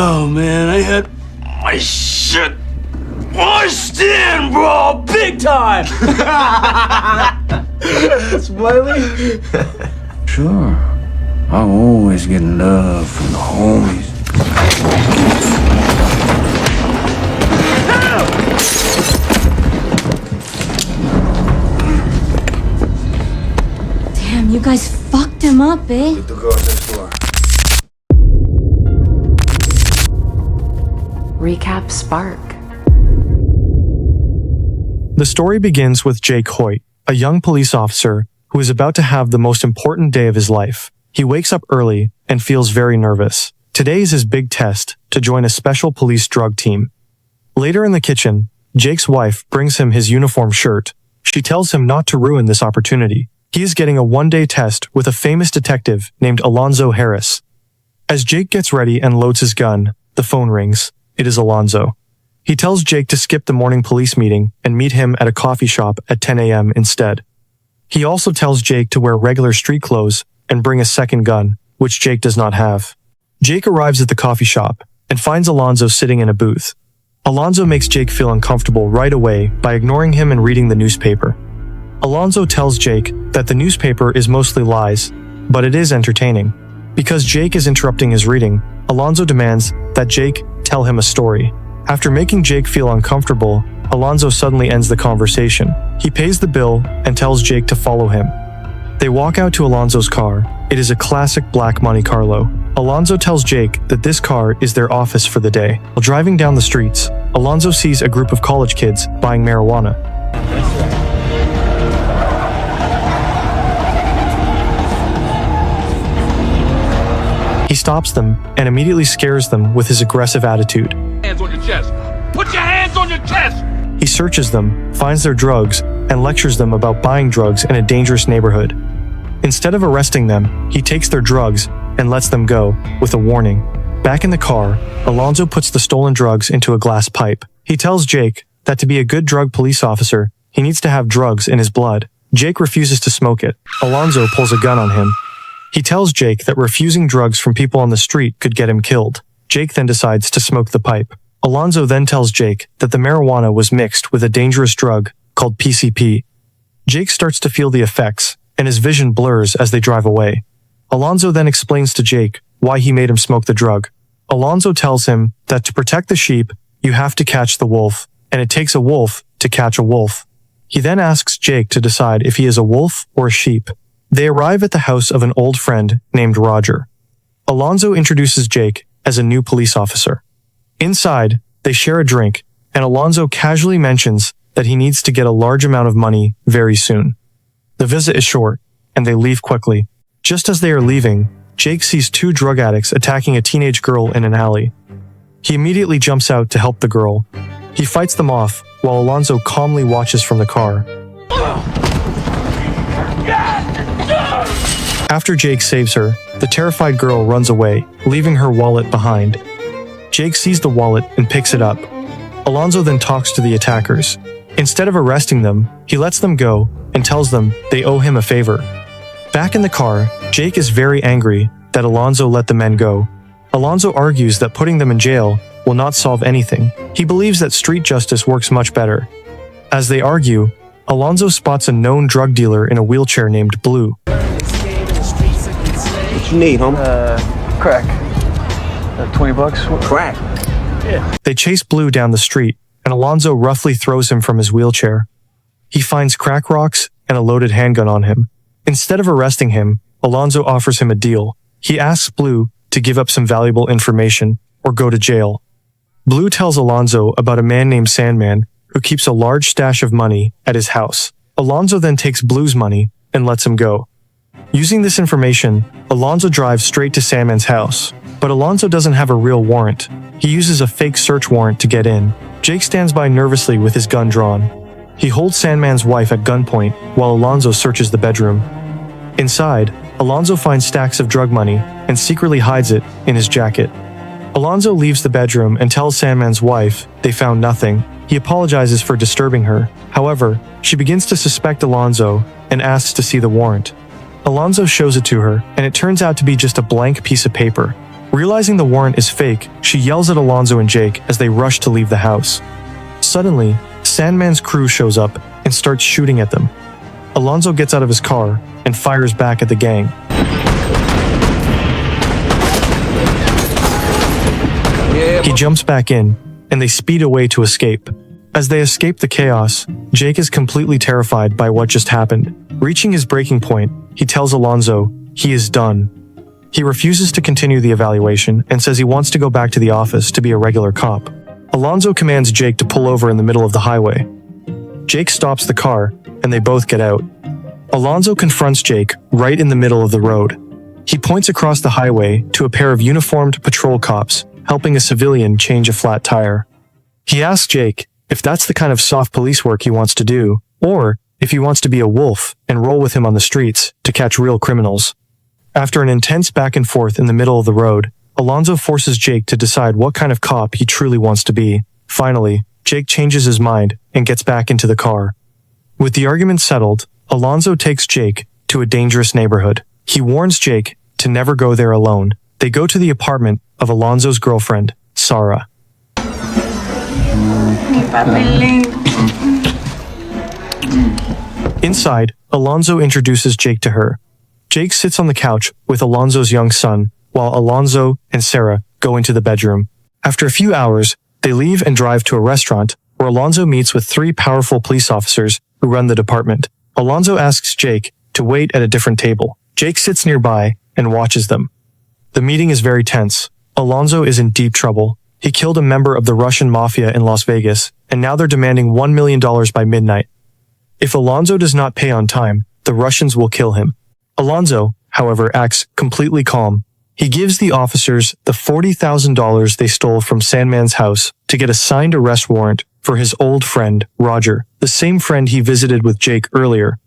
Oh man, I had my shit washed in, bro, big time. Smiley? Sure. I'm always getting love from the homies. Damn, you guys fucked him up, eh? Get the girls next door. RecapSpark. The story begins with Jake Hoyt, a young police officer who is about to have the most important day of his life. He wakes up early and feels very nervous. Today is his big test to join a special police drug team. Later in the kitchen, Jake's wife brings him his uniform shirt. She tells him not to ruin this opportunity. He is getting a one-day test with a famous detective named Alonzo Harris. As Jake gets ready and loads his gun, the phone rings. It is Alonzo. He tells Jake to skip the morning police meeting and meet him at a coffee shop at 10 a.m. instead. He also tells Jake to wear regular street clothes and bring a second gun, which Jake does not have. Jake arrives at the coffee shop and finds Alonzo sitting in a booth. Alonzo makes Jake feel uncomfortable right away by ignoring him and reading the newspaper. Alonzo tells Jake that the newspaper is mostly lies, but it is entertaining. Because Jake is interrupting his reading, Alonzo demands that Jake tell him a story. After making Jake feel uncomfortable, Alonzo suddenly ends the conversation. He pays the bill and tells Jake to follow him. They walk out to Alonzo's car. It is a classic black Monte Carlo. Alonzo tells Jake that this car is their office for the day. While driving down the streets, Alonzo sees a group of college kids buying marijuana. He stops them and immediately scares them with his aggressive attitude. Hands on your chest. Put your hands on your chest! He searches them, finds their drugs, and lectures them about buying drugs in a dangerous neighborhood. Instead of arresting them, he takes their drugs and lets them go, with a warning. Back in the car, Alonzo puts the stolen drugs into a glass pipe. He tells Jake that to be a good drug police officer, he needs to have drugs in his blood. Jake refuses to smoke it. Alonzo pulls a gun on him. He tells Jake that refusing drugs from people on the street could get him killed. Jake then decides to smoke the pipe. Alonzo then tells Jake that the marijuana was mixed with a dangerous drug called PCP. Jake starts to feel the effects, and his vision blurs as they drive away. Alonzo then explains to Jake why he made him smoke the drug. Alonzo tells him that to protect the sheep, you have to catch the wolf, and it takes a wolf to catch a wolf. He then asks Jake to decide if he is a wolf or a sheep. They arrive at the house of an old friend named Roger. Alonzo introduces Jake as a new police officer. Inside, they share a drink, and Alonzo casually mentions that he needs to get a large amount of money very soon. The visit is short, and they leave quickly. Just as they are leaving, Jake sees two drug addicts attacking a teenage girl in an alley. He immediately jumps out to help the girl. He fights them off, while Alonzo calmly watches from the car. After Jake saves her, the terrified girl runs away, leaving her wallet behind. Jake sees the wallet and picks it up. Alonzo then talks to the attackers. Instead of arresting them, he lets them go and tells them they owe him a favor. Back in the car, Jake is very angry that Alonzo let the men go. Alonzo argues that putting them in jail will not solve anything. He believes that street justice works much better. As they argue, Alonzo spots a known drug dealer in a wheelchair named Blue. What you need, homie? Crack. $20? Crack. Yeah. They chase Blue down the street, and Alonzo roughly throws him from his wheelchair. He finds crack rocks and a loaded handgun on him. Instead of arresting him, Alonzo offers him a deal. He asks Blue to give up some valuable information or go to jail. Blue tells Alonzo about a man named Sandman who keeps a large stash of money at his house. Alonzo then takes Blue's money and lets him go. Using this information, Alonzo drives straight to Sandman's house, but Alonzo doesn't have a real warrant. He uses a fake search warrant to get in. Jake stands by nervously with his gun drawn. He holds Sandman's wife at gunpoint while Alonzo searches the bedroom. Inside, Alonzo finds stacks of drug money and secretly hides it in his jacket. Alonzo leaves the bedroom and tells Sandman's wife they found nothing. He apologizes for disturbing her. However, she begins to suspect Alonzo and asks to see the warrant. Alonzo shows it to her, and it turns out to be just a blank piece of paper. Realizing the warrant is fake, she yells at Alonzo and Jake as they rush to leave the house. Suddenly, Sandman's crew shows up and starts shooting at them. Alonzo gets out of his car and fires back at the gang. He jumps back in, and they speed away to escape. As they escape the chaos, Jake is completely terrified by what just happened. Reaching his breaking point, he tells Alonzo he is done. He refuses to continue the evaluation and says he wants to go back to the office to be a regular cop. Alonzo commands Jake to pull over in the middle of the highway. Jake stops the car, and they both get out. Alonzo confronts Jake right in the middle of the road. He points across the highway to a pair of uniformed patrol cops helping a civilian change a flat tire. He asks Jake if that's the kind of soft police work he wants to do, or if he wants to be a wolf and roll with him on the streets to catch real criminals. After an intense back and forth in the middle of the road, Alonzo forces Jake to decide what kind of cop he truly wants to be. Finally, Jake changes his mind and gets back into the car. With the argument settled, Alonzo takes Jake to a dangerous neighborhood. He warns Jake to never go there alone. They go to the apartment of Alonzo's girlfriend, Sarah. Inside, Alonzo introduces Jake to her. Jake sits on the couch with Alonzo's young son, while Alonzo and Sarah go into the bedroom. After a few hours, they leave and drive to a restaurant where Alonzo meets with 3 powerful police officers who run the department. Alonzo asks Jake to wait at a different table. Jake sits nearby and watches them. The meeting is very tense. Alonzo is in deep trouble. He killed a member of the Russian mafia in Las Vegas, and now they're demanding $1 million by midnight. If Alonzo does not pay on time, the Russians will kill him. Alonzo, however, acts completely calm. He gives the officers the $40,000 they stole from Sandman's house to get a signed arrest warrant for his old friend, Roger, the same friend he visited with Jake earlier.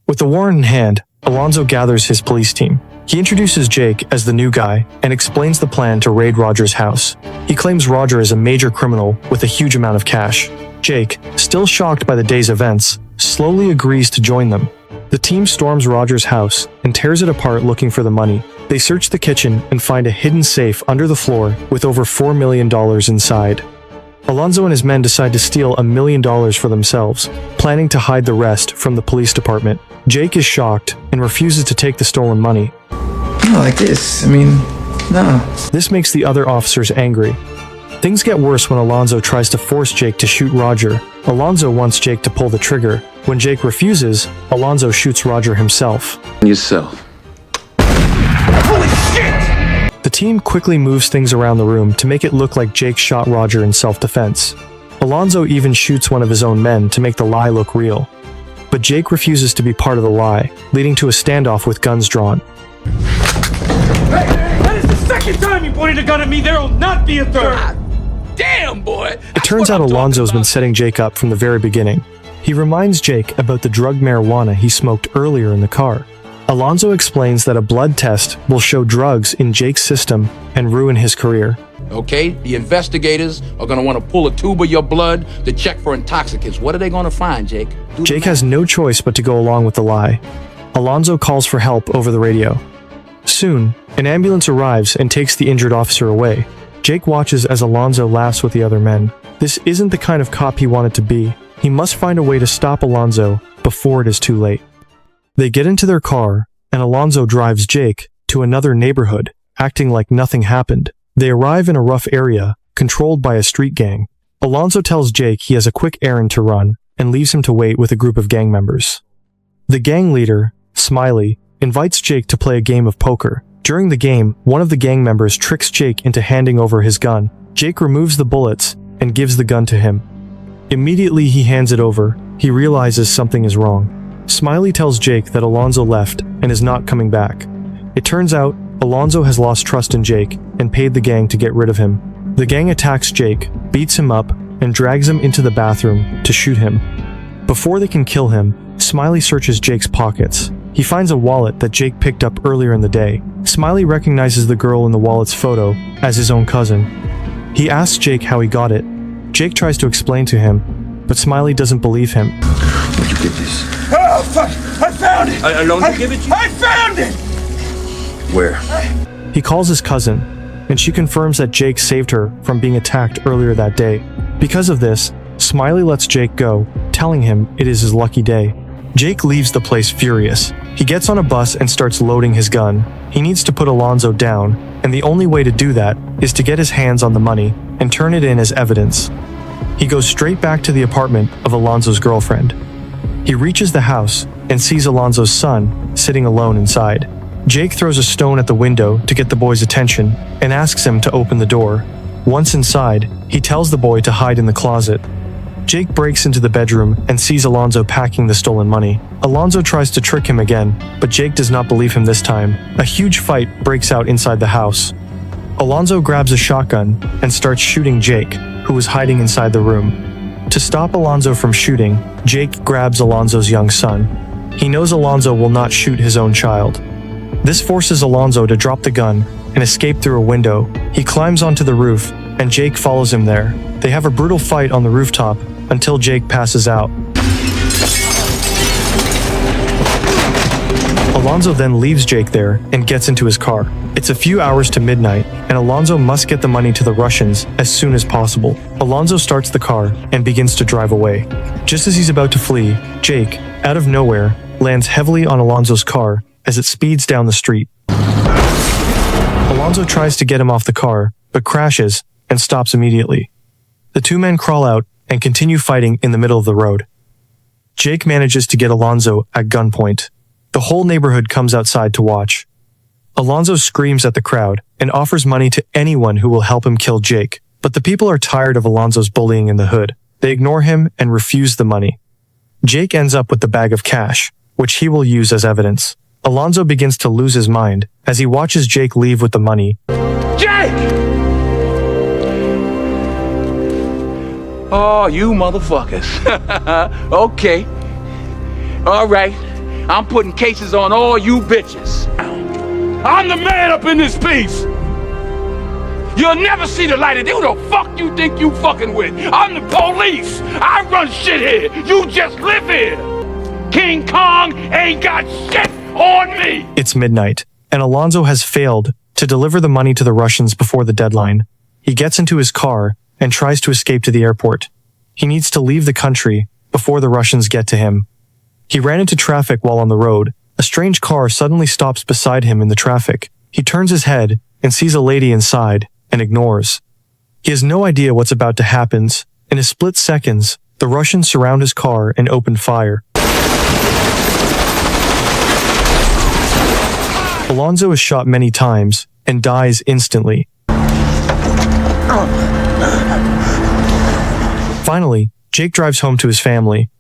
With the warrant in hand, Alonzo gathers his police team. He introduces Jake as the new guy and explains the plan to raid Roger's house. He claims Roger is a major criminal with a huge amount of cash. Jake, still shocked by the day's events, slowly agrees to join them. The team storms Roger's house and tears it apart looking for the money. They search the kitchen and find a hidden safe under the floor with over $4 million inside. Alonzo and his men decide to steal $1 million for themselves, planning to hide the rest from the police department. Jake is shocked and refuses to take the stolen money. Not like this. I mean, no. This makes the other officers angry. Things get worse when Alonzo tries to force Jake to shoot Roger. Alonzo wants Jake to pull the trigger. When Jake refuses, Alonzo shoots Roger himself. Yourself. Holy shit! The team quickly moves things around the room to make it look like Jake shot Roger in self-defense. Alonzo even shoots one of his own men to make the lie look real. But Jake refuses to be part of the lie, leading to a standoff with guns drawn. That is the second time you pointed a gun at me. There will not be a third. Damn, boy. It turns out Alonzo's been setting Jake up from the very beginning. He reminds Jake about the drug marijuana he smoked earlier in the car. Alonzo explains that a blood test will show drugs in Jake's system and ruin his career. Okay, the investigators are gonna want to pull a tube of your blood to check for intoxicants. What are they gonna find, Jake? Jake has no choice but to go along with the lie. Alonzo calls for help over the radio. Soon, an ambulance arrives and takes the injured officer away. Jake watches as Alonzo laughs with the other men. This isn't the kind of cop he wanted to be. He must find a way to stop Alonzo before it is too late. They get into their car, and Alonzo drives Jake to another neighborhood, acting like nothing happened. They arrive in a rough area, controlled by a street gang. Alonzo tells Jake he has a quick errand to run, and leaves him to wait with a group of gang members. The gang leader, Smiley, invites Jake to play a game of poker. During the game, one of the gang members tricks Jake into handing over his gun. Jake removes the bullets and gives the gun to him. Immediately he hands it over. He realizes something is wrong. Smiley tells Jake that Alonzo left and is not coming back. It turns out Alonzo has lost trust in Jake and paid the gang to get rid of him. The gang attacks Jake, beats him up, and drags him into the bathroom to shoot him. Before they can kill him, Smiley searches Jake's pockets. He finds a wallet that Jake picked up earlier in the day. Smiley recognizes the girl in the wallet's photo as his own cousin. He asks Jake how he got it. Jake tries to explain to him, but Smiley doesn't believe him. Where'd you get this? Oh, fuck! I found it! Alonzo, give it to you. I found it! Where? He calls his cousin, and she confirms that Jake saved her from being attacked earlier that day. Because of this, Smiley lets Jake go, telling him it is his lucky day. Jake leaves the place furious. He gets on a bus and starts loading his gun. He needs to put Alonzo down, and the only way to do that is to get his hands on the money and turn it in as evidence. He goes straight back to the apartment of Alonzo's girlfriend. He reaches the house and sees Alonzo's son sitting alone inside. Jake throws a stone at the window to get the boy's attention and asks him to open the door. Once inside, he tells the boy to hide in the closet. Jake breaks into the bedroom and sees Alonzo packing the stolen money. Alonzo tries to trick him again, but Jake does not believe him this time. A huge fight breaks out inside the house. Alonzo grabs a shotgun and starts shooting Jake, who was hiding inside the room. To stop Alonzo from shooting, Jake grabs Alonzo's young son. He knows Alonzo will not shoot his own child. This forces Alonzo to drop the gun and escape through a window. He climbs onto the roof, and Jake follows him there. They have a brutal fight on the rooftop until Jake passes out. Alonzo then leaves Jake there and gets into his car. It's a few hours to midnight, and Alonzo must get the money to the Russians as soon as possible. Alonzo starts the car and begins to drive away. Just as he's about to flee, Jake, out of nowhere, lands heavily on Alonzo's car as it speeds down the street. Alonzo tries to get him off the car, but crashes and stops immediately. The two men crawl out and continue fighting in the middle of the road. Jake manages to get Alonzo at gunpoint. The whole neighborhood comes outside to watch. Alonzo screams at the crowd and offers money to anyone who will help him kill Jake, but the people are tired of Alonzo's bullying in the hood. They ignore him and refuse the money. Jake ends up with the bag of cash, which he will use as evidence. Alonzo begins to lose his mind as he watches Jake leave with the money. Jake! Oh, you motherfuckers. Okay. All right. I'm putting cases on all you bitches. I'm the man up in this piece. You'll never see the light of day. Who the fuck you think you fucking with? I'm the police. I run shit here. You just live here. King Kong ain't got shit on me. It's midnight, and Alonzo has failed to deliver the money to the Russians before the deadline. He gets into his car and tries to escape to the airport. He needs to leave the country before the Russians get to him. He ran into traffic while on the road. A strange car suddenly stops beside him in the traffic. He turns his head and sees a lady inside and ignores. He has no idea what's about to happen. In a split seconds, the Russians surround his car and open fire. Alonzo is shot many times and dies instantly. Finally, Jake drives home to his family.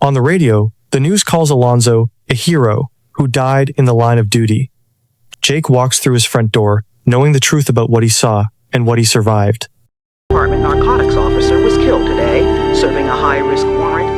On the radio, the news calls Alonzo a hero who died in the line of duty. Jake walks through his front door, knowing the truth about what he saw and what he survived. Department narcotics officer was killed today, serving a high-risk warrant